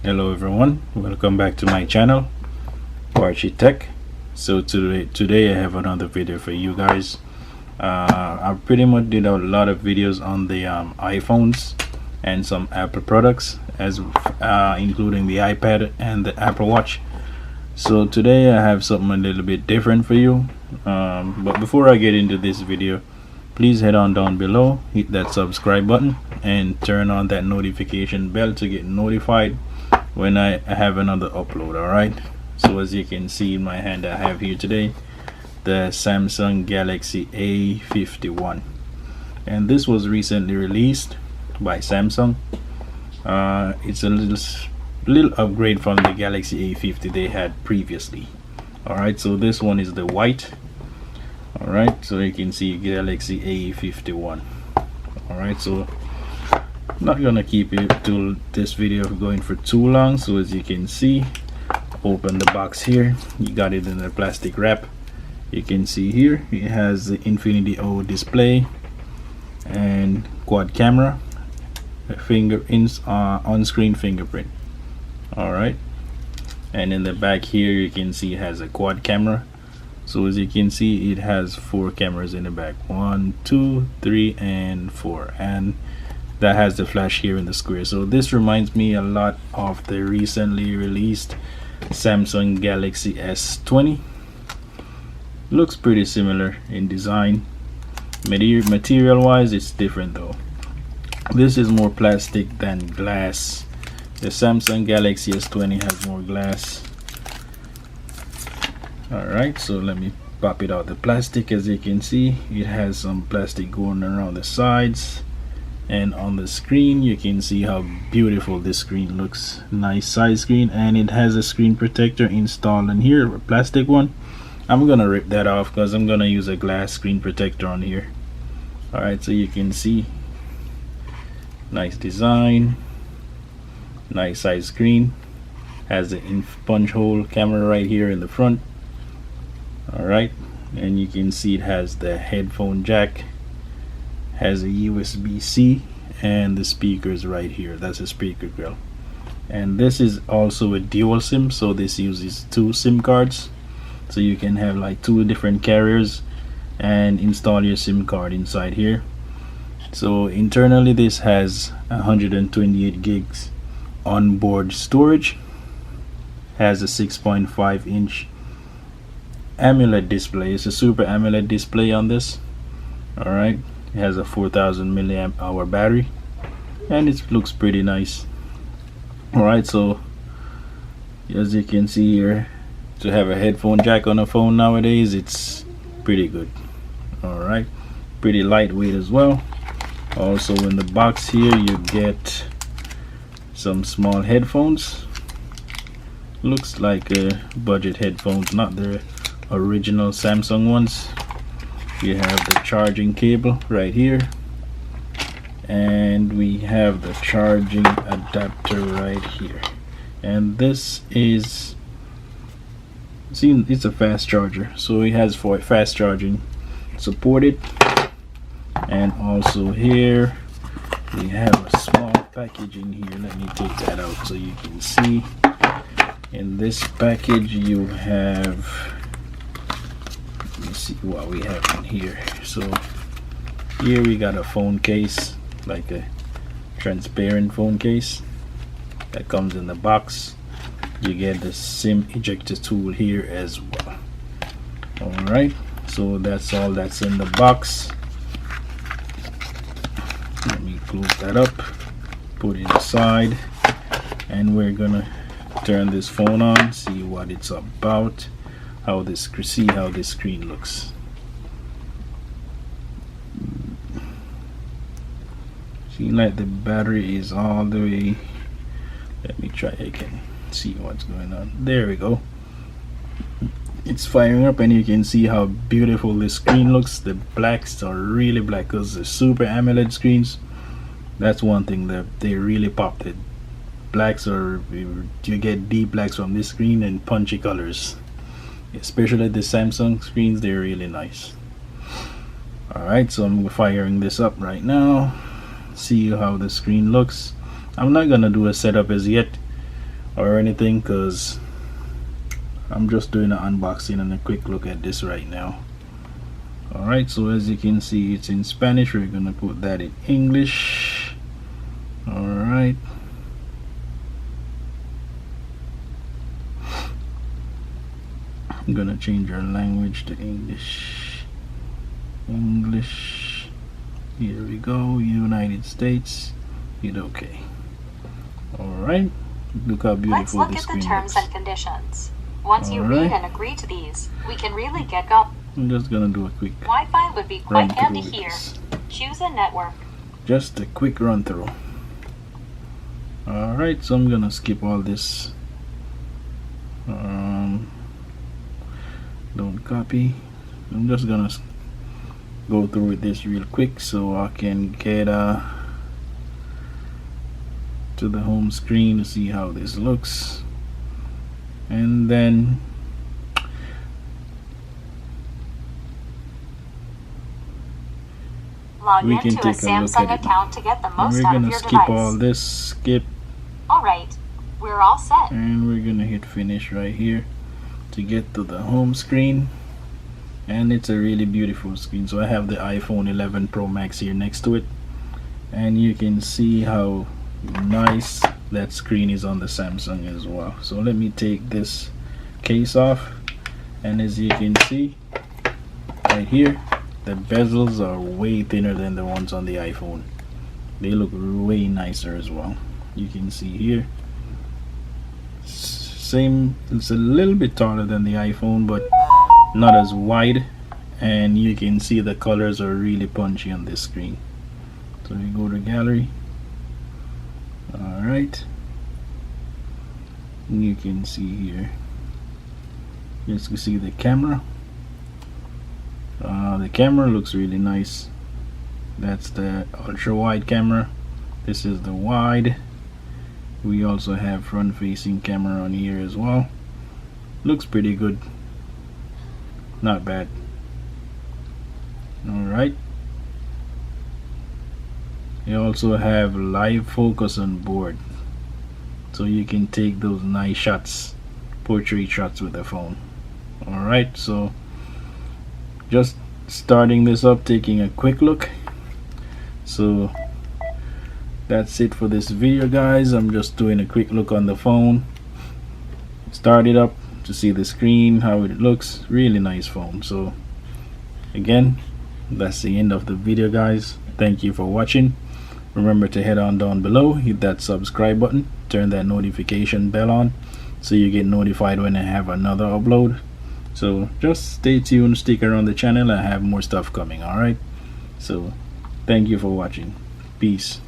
Hello everyone, welcome back to my channel, Archie Tech. So today I have another video for you guys. I pretty much did a lot of videos on the iPhones and some Apple products, as including the iPad and the Apple Watch. So today I have something a little bit different for you. But before I get into this video, please head on down below, hit that subscribe button, and turn on that notification bell to get notified when I have another upload. Alright, so as you can see in my hand, I have here today the Samsung Galaxy A51, and this was recently released by Samsung. It's a little upgrade from the Galaxy A50 they had previously. Alright, so this one is the white. Alright, so you can see Galaxy A51. Alright, so not gonna keep it to this video going for too long. So as you can see, open the box here, you got it in the plastic wrap. You can see here it has the Infinity O display and quad camera, on-screen fingerprint. Alright, and in the back here you can see it has a quad camera. So as you can see, it has 4 cameras in the back, 1, 2, 3, and 4, and that has the flash here in the square. So this reminds me a lot of the recently released Samsung Galaxy S20. Looks pretty similar in design. Material wise, it's different though. This is more plastic than glass. The Samsung Galaxy S20 has more glass. Alright, so let me pop it out the plastic. As you can see, it has some plastic going around the sides, and on the screen you can see how beautiful this screen looks. Nice size screen, and it has a screen protector installed in here, a plastic one. I'm gonna rip that off because I'm gonna use a glass screen protector on here. Alright, so you can see, nice design, nice size screen, has the punch hole camera right here in the front. Alright, and you can see it has the headphone jack, has a USB-C, and the speakers right here. That's a speaker grill. And this is also a dual SIM, so this uses 2 SIM cards, so you can have like 2 different carriers and install your SIM card inside here. So internally this has 128 gigs onboard storage, has a 6.5 inch AMOLED display. It's a super AMOLED display on this. Alright, it has a 4000 milliamp hour battery, and it looks pretty nice. Alright, so as you can see here, to have a headphone jack on a phone nowadays, it's pretty good. Alright, pretty lightweight as well. Also in the box here you get some small headphones. Looks like budget headphones, not the original Samsung ones. You have the charging cable right here, and we have the charging adapter right here. And this is, see, it's a fast charger, so it has for fast charging supported. And also here we have a small packaging here. Let me take that out so you can see. In this package you have, let me see what we have in here. So here we got a phone case, like a transparent phone case that comes in the box. You get the SIM ejector tool here as well. Alright, so that's all that's in the box. Let me close that up, put it aside, and we're gonna turn this phone on, see what it's about, see how this screen looks. See, like the battery is all the way. Let me try, I can see what's going on. There we go. It's firing up, and you can see how beautiful this screen looks. The blacks are really black because the super AMOLED screens, that's one thing that they really popped it. Blacks are, you get deep blacks from this screen and punchy colors. Especially the Samsung screens, they're really nice. Alright, so I'm firing this up right now. See how the screen looks. I'm not gonna do a setup as yet. or anything, because I'm just doing an unboxing and a quick look at this right now. Alright, so as you can see, it's in Spanish. We're gonna put that in English. Alright, I'm gonna change our language to English. Here we go, United States. Hit OK. Alright, look how beautiful Let's look the at the screen terms looks. and conditions. Once you read and agree to these, we can really get going. I'm just gonna do a quick Wi-Fi would be run quite handy through here. this. Choose a network. Just a quick run through. Alright, so I'm gonna skip all this. Don't copy. I'm just gonna go through with this real quick so I can get to the home screen to see how this looks, and then Log we can into a take a look Samsung at it. account to get the And most we're out of gonna your skip all device. this, skip, Alright, we're all set. and we're gonna hit finish right here to get to the home screen. And it's a really beautiful screen. So I have the iPhone 11 Pro Max here next to it, and you can see how nice that screen is on the Samsung as well. So let me take this case off, and as you can see right here, the bezels are way thinner than the ones on the iPhone. They look way nicer as well. You can see here, same, it's a little bit taller than the iPhone, but not as wide, and you can see the colors are really punchy on this screen. So we go to gallery. Alright, you can see here, you can see the camera. The camera looks really nice. That's the ultra wide camera. This is the wide. We also have front facing camera on here as well. Looks pretty good, not bad. Alright, you also have live focus on board, so you can take those nice shots, portrait shots with the phone. Alright, so just starting this up, taking a quick look. So that's it for this video, guys. I'm just doing a quick look on the phone, start it up to see the screen, how it looks. Really nice phone. So again, that's the end of the video, guys. Thank you for watching. Remember to head on down below, hit that subscribe button, turn that notification bell on so you get notified when I have another upload. So just stay tuned, stick around the channel. I have more stuff coming. Alright, so thank you for watching. Peace.